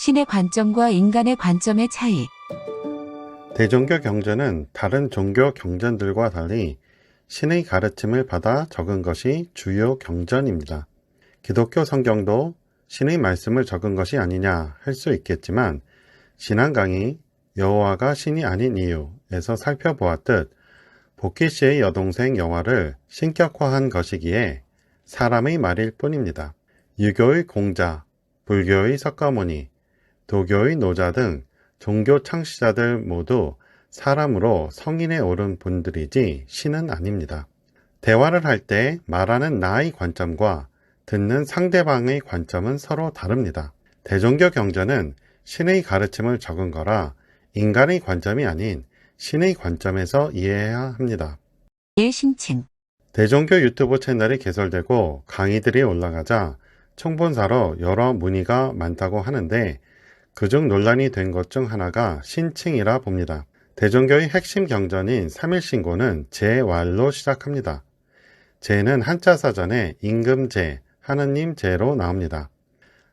신의 관점과 인간의 관점의 차이. 대종교 경전은 다른 종교 경전들과 달리 신의 가르침을 받아 적은 것이 주요 경전입니다. 기독교 성경도 신의 말씀을 적은 것이 아니냐 할 수 있겠지만 지난 강의 여호와가 신이 아닌 이유에서 살펴보았듯 복희 씨의 여동생 여호와를 신격화한 것이기에 사람의 말일 뿐입니다. 유교의 공자, 불교의 석가모니, 도교의 노자 등 종교 창시자들 모두 사람으로 성인에 오른 분들이지 신은 아닙니다. 대화를 할 때 말하는 나의 관점과 듣는 상대방의 관점은 서로 다릅니다. 대종교 경전은 신의 가르침을 적은 거라 인간의 관점이 아닌 신의 관점에서 이해해야 합니다. 예신칭. 대종교 유튜브 채널이 개설되고 강의들이 올라가자 총본사로 여러 문의가 많다고 하는데 그중 논란이 된 것 중 하나가 신칭이라 봅니다. 대종교의 핵심 경전인 삼일신고는 제왈로 시작합니다. 제는 한자 사전에 임금제, 하느님 제로 나옵니다.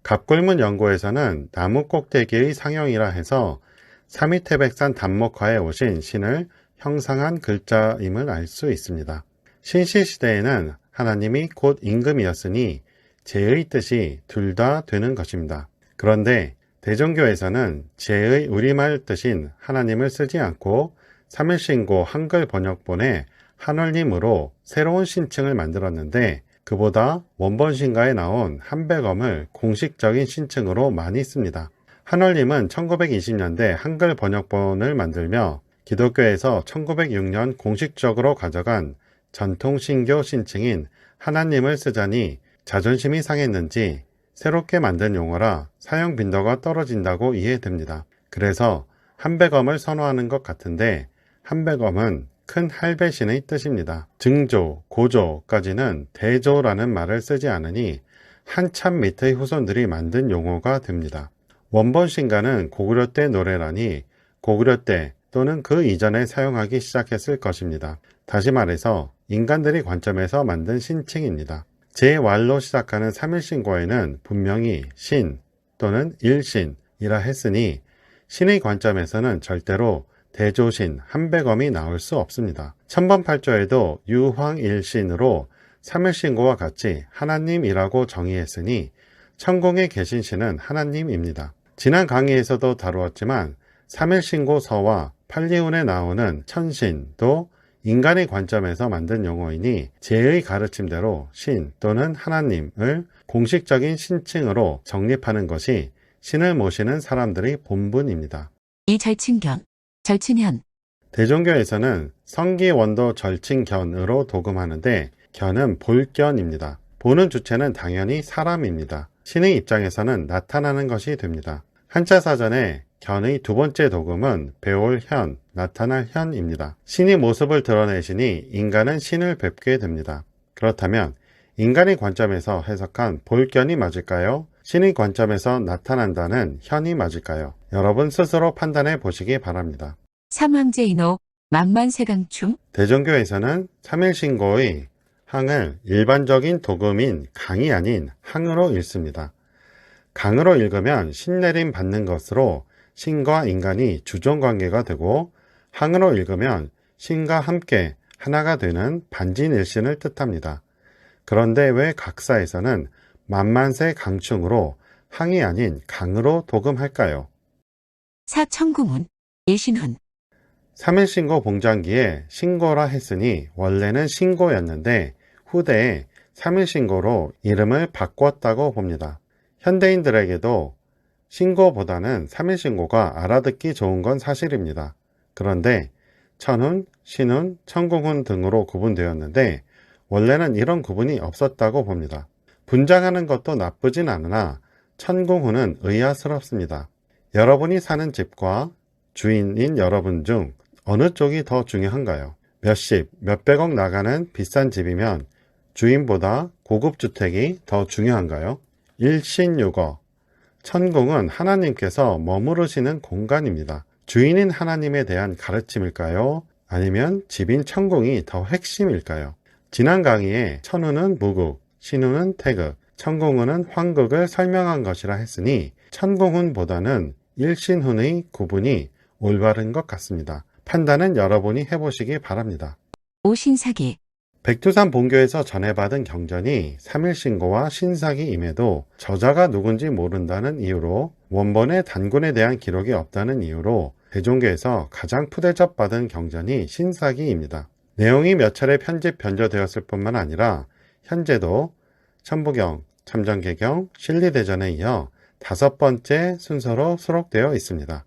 갑골문 연고에서는 나무 꼭대기의 상형이라 해서 삼위태백산 단목화에 오신 신을 형상한 글자임을 알 수 있습니다. 신시시대에는 하나님이 곧 임금이었으니 제의 뜻이 둘 다 되는 것입니다. 그런데 대종교에서는 제의 우리말 뜻인 하나님을 쓰지 않고 삼일신고 한글 번역본에 한월님으로 새로운 신칭을 만들었는데 그보다 원본신가에 나온 한백엄을 공식적인 신칭으로 많이 씁니다. 한월님은 1920년대 한글 번역본을 만들며 기독교에서 1906년 공식적으로 가져간 전통 신교 신칭인 하나님을 쓰자니 자존심이 상했는지 새롭게 만든 용어라 사용 빈도가 떨어진다고 이해됩니다. 그래서 한백엄을 선호하는 것 같은데 한백엄은 큰 할배신의 뜻입니다. 증조, 고조까지는 대조라는 말을 쓰지 않으니 한참 밑의 후손들이 만든 용어가 됩니다. 원본신가는 고구려 때 노래라니 고구려 때 또는 그 이전에 사용하기 시작했을 것입니다. 다시 말해서 인간들의 관점에서 만든 신칭입니다. 제왈로 시작하는 삼일신고에는 분명히 신 또는 일신이라 했으니 신의 관점에서는 절대로 대조신, 한백엄이 나올 수 없습니다. 천번팔조에도 유황일신으로 삼일신고와 같이 하나님이라고 정의했으니 천공에 계신 신은 하나님입니다. 지난 강의에서도 다루었지만 삼일신고서와 판리운에 나오는 천신도 인간의 관점에서 만든 용어이니 제의 가르침대로 신 또는 하나님을 공식적인 신칭으로 정립하는 것이 신을 모시는 사람들의 본분입니다. 이절친견. 절친현. 대종교에서는 성기원도 절친견으로 도금하는데 견은 볼견입니다. 보는 주체는 당연히 사람입니다. 신의 입장에서는 나타나는 것이 됩니다. 한자 사전에 견의 두 번째 도금은 배올현, 나타날 현입니다. 신이 모습을 드러내시니 인간은 신을 뵙게 됩니다. 그렇다면 인간의 관점에서 해석한 볼견이 맞을까요? 신의 관점에서 나타난다는 현이 맞을까요? 여러분 스스로 판단해 보시기 바랍니다. 삼황제인호. 만만세강충. 대종교에서는 삼일신고의 항을 일반적인 도금인 강이 아닌 항으로 읽습니다. 강으로 읽으면 신내림 받는 것으로 신과 인간이 주종관계가 되고 항으로 읽으면 신과 함께 하나가 되는 반진일신을 뜻합니다. 그런데 왜 각사에서는 만만세 강충으로 항이 아닌 강으로 도금할까요? 사천궁훈. 예신훈. 삼일신고 봉장기에 신고라 했으니 원래는 신고였는데 후대에 삼일신고로 이름을 바꿨다고 봅니다. 현대인들에게도 신고보다는 삼일신고가 알아듣기 좋은 건 사실입니다. 그런데 천훈, 신훈, 천궁훈 등으로 구분되었는데 원래는 이런 구분이 없었다고 봅니다. 분장하는 것도 나쁘진 않으나 천궁훈은 의아스럽습니다. 여러분이 사는 집과 주인인 여러분 중 어느 쪽이 더 중요한가요? 몇십, 몇백억 나가는 비싼 집이면 주인보다 고급 주택이 더 중요한가요? 일신육어. 천궁은 하나님께서 머무르시는 공간입니다. 주인인 하나님에 대한 가르침일까요? 아니면 집인 천궁이 더 핵심일까요? 지난 강의에 천우는 무국, 신우는 태극, 천공훈은 황극을 설명한 것이라 했으니 천공훈보다는 일신훈의 구분이 올바른 것 같습니다. 판단은 여러분이 해보시기 바랍니다. 오신사기, 백두산 본교에서 전해받은 경전이 삼일신고와 신사기임에도 저자가 누군지 모른다는 이유로 원본의 단군에 대한 기록이 없다는 이유로 대종교에서 가장 푸대접 받은 경전이 신사기입니다. 내용이 몇 차례 편집 변조되었을 뿐만 아니라 현재도 천부경, 참전개경, 실리대전에 이어 5번째 순서로 수록되어 있습니다.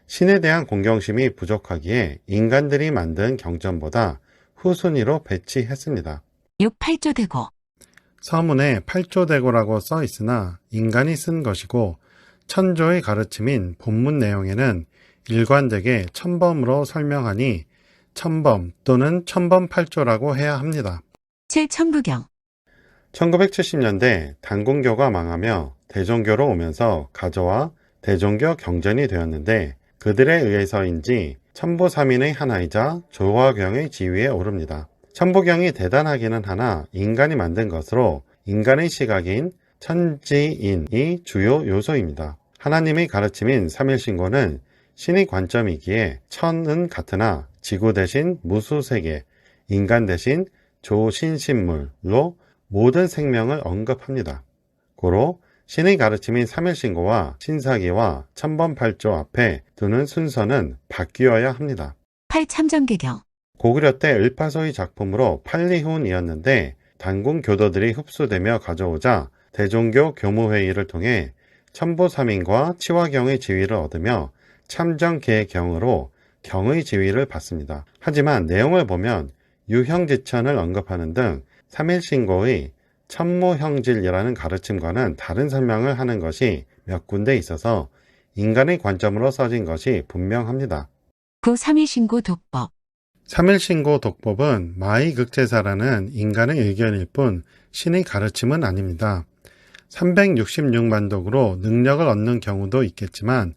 신에 대한 공경심이 부족하기에 인간들이 만든 경전보다 후순위로 배치했습니다. 6팔조대고, 서문에 팔조대고라고 써 있으나 인간이 쓴 것이고 천조의 가르침인 본문 내용에는 일관되게 천범으로 설명하니 천범 또는 천범팔조라고 해야 합니다. 7천부경, 1970년대 단군교가 망하며 대종교로 오면서 가조와 대종교 경전이 되었는데 그들에 의해서인지 천부삼인의 하나이자 조화경의 지위에 오릅니다. 천부경이 대단하기는 하나 인간이 만든 것으로 인간의 시각인 천지인이 주요 요소입니다. 하나님의 가르침인 삼일신고는 신의 관점이기에 천은 같으나 지구 대신 무수세계, 인간 대신 조신신물로 모든 생명을 언급합니다. 고로 신의 가르침인 삼일신고와 신사기와 천범팔조 앞에 두는 순서는 바뀌어야 합니다. 팔참전개경, 고구려 때 을파소의 작품으로 팔리훈이었는데 단군 교도들이 흡수되며 가져오자 대종교 교무회의를 통해 천부삼인과 치화경의 지위를 얻으며 참전계경으로 경의 지위를 받습니다. 하지만 내용을 보면 유형지천을 언급하는 등 삼일신고의 천무형질이라는 가르침과는 다른 설명을 하는 것이 몇 군데 있어서 인간의 관점으로 써진 것이 분명합니다. 9삼일신고 독법, 삼일신고 독법은 마의극제사라는 인간의 의견일 뿐 신의 가르침은 아닙니다. 366만독으로 능력을 얻는 경우도 있겠지만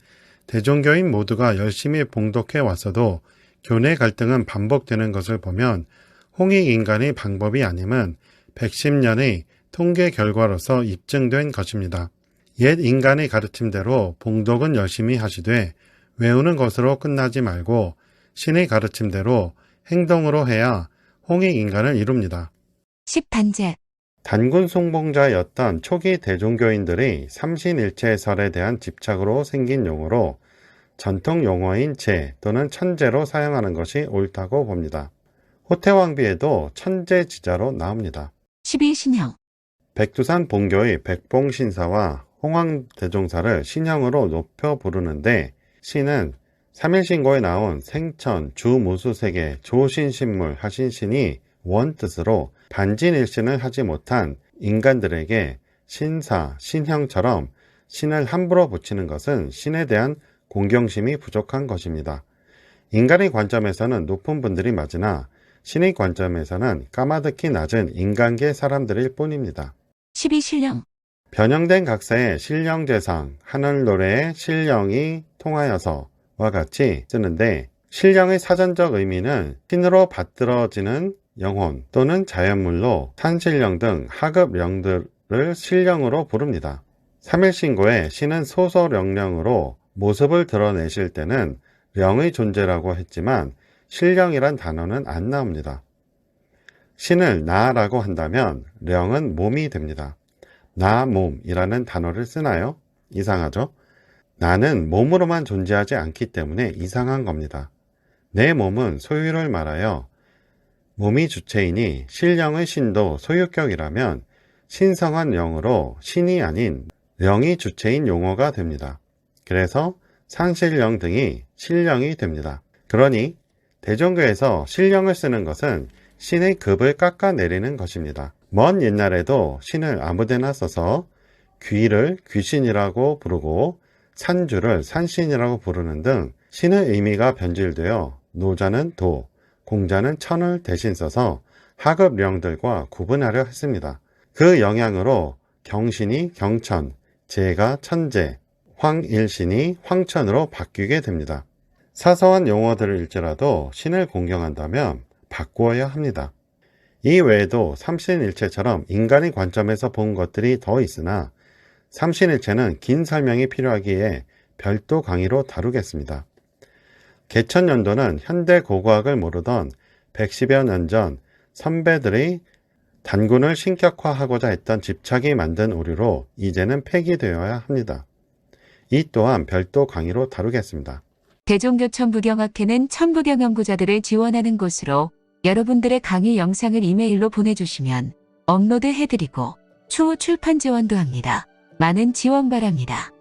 대종교인 모두가 열심히 봉독해 왔어도 교내 갈등은 반복되는 것을 보면 홍익인간의 방법이 아님은 110년의 통계 결과로서 입증된 것입니다. 옛 인간의 가르침대로 봉독은 열심히 하시되 외우는 것으로 끝나지 말고 신의 가르침대로 행동으로 해야 홍익인간을 이룹니다. 10단제, 단군 숭봉자였던 초기 대종교인들의 삼신일체설에 대한 집착으로 생긴 용어로 전통 용어인 제 또는 천제로 사용하는 것이 옳다고 봅니다. 호태왕비에도 천제지자로 나옵니다. 11신형, 백두산 본교의 백봉신사와 홍황대종사를 신형으로 높여 부르는데 신은 삼일신고에 나온 생천, 주무수세계, 조신신물 하신 신이 원뜻으로 반진일신을 하지 못한 인간들에게 신사, 신형처럼 신을 함부로 붙이는 것은 신에 대한 공경심이 부족한 것입니다. 인간의 관점에서는 높은 분들이 맞으나 신의 관점에서는 까마득히 낮은 인간계 사람들일 뿐입니다. 12신령, 변형된 각사의 신령제상, 하늘노래의 신령이 통하여서와 같이 쓰는데 신령의 사전적 의미는 신으로 받들어지는 영혼 또는 자연물로 산신령 등 하급령들을 신령으로 부릅니다. 삼일신고에 신은 소소령령으로 모습을 드러내실 때는 령의 존재라고 했지만 신령이란 단어는 안 나옵니다. 신을 나라고 한다면 령은 몸이 됩니다. 나 몸이라는 단어를 쓰나요? 이상하죠? 나는 몸으로만 존재하지 않기 때문에 이상한 겁니다. 내 몸은 소유를 말하여 몸이 주체이니 신령의 신도 소유격이라면 신성한 영으로 신이 아닌 령이 주체인 용어가 됩니다. 그래서 상신령 등이 신령이 됩니다. 그러니 대종교에서 신령을 쓰는 것은 신의 급을 깎아내리는 것입니다. 먼 옛날에도 신을 아무데나 써서 귀를 귀신이라고 부르고 산주를 산신이라고 부르는 등 신의 의미가 변질되어 노자는 도, 공자는 천을 대신 써서 하급령들과 구분하려 했습니다. 그 영향으로 경신이 경천, 제가 천제, 황일신이 황천으로 바뀌게 됩니다. 사소한 용어들을 일지라도 신을 공경한다면 바꾸어야 합니다. 이 외에도 삼신일체처럼 인간의 관점에서 본 것들이 더 있으나 삼신일체는 긴 설명이 필요하기에 별도 강의로 다루겠습니다. 개천연도는 현대 고고학을 모르던 110여 년 전 선배들의 단군을 신격화하고자 했던 집착이 만든 오류로 이제는 폐기되어야 합니다. 이 또한 별도 강의로 다루겠습니다. 대종교천부경학회는 천부경 연구자들을 지원하는 곳으로 여러분들의 강의 영상을 이메일로 보내주시면 업로드 해드리고 추후 출판 지원도 합니다. 많은 지원 바랍니다.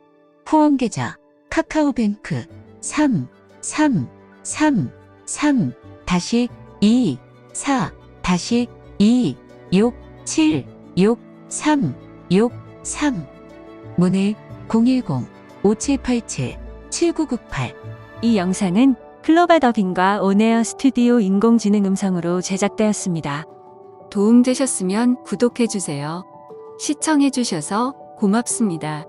후원 계좌 카카오뱅크 33334-2-2676363 문의 010-5787-7998 이 영상은 클로바 더빙과 온에어 스튜디오 인공지능 음성으로 제작되었습니다. 도움되셨으면 구독해주세요. 시청해주셔서 고맙습니다.